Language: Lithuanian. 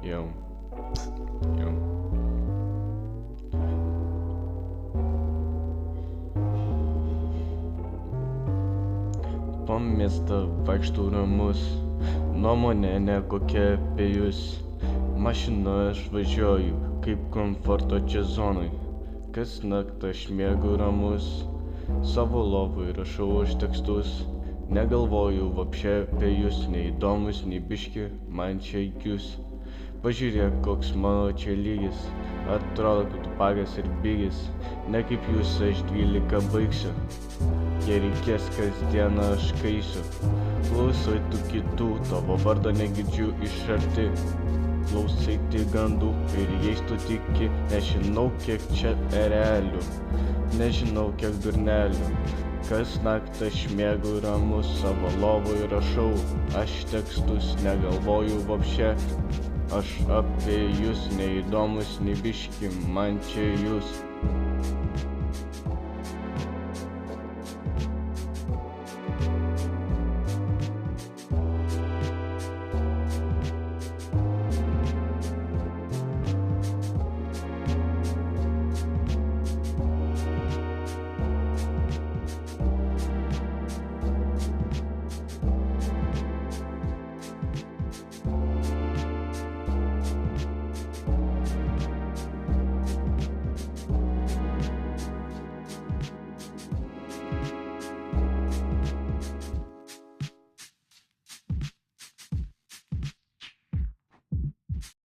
Jau. Po miestą vaikštų ramus, nuomonė nekokia apie jūs. Mašina aš važiuoju, kaip komforto čia zonai. Kas naktą aš miegu ramus, savo lovui rašau aš tekstus. Negalvoju vapšė apie jūs, neįdomus, nei biški, man čia jūs. Pažiūrėk, koks mano čia lygis, atrodo, kad tu pagas ir bygis. Ne kaip jūs, aš 12 baigsiu, jei reikės kasdieną aš kaisiu. Klausai tu kitų, tavo vardo negirdžiu iš arti. Klausai tik gandų ir jais tu tiki, nežinau kiek čia erelių, nežinau kiek durnelių. Kas naktą aš miegu ramus, savo lovui rašau aš tekstus, negalvoju vapšė. Aš apie jūs neįdomus, nei biški, man čia jūs.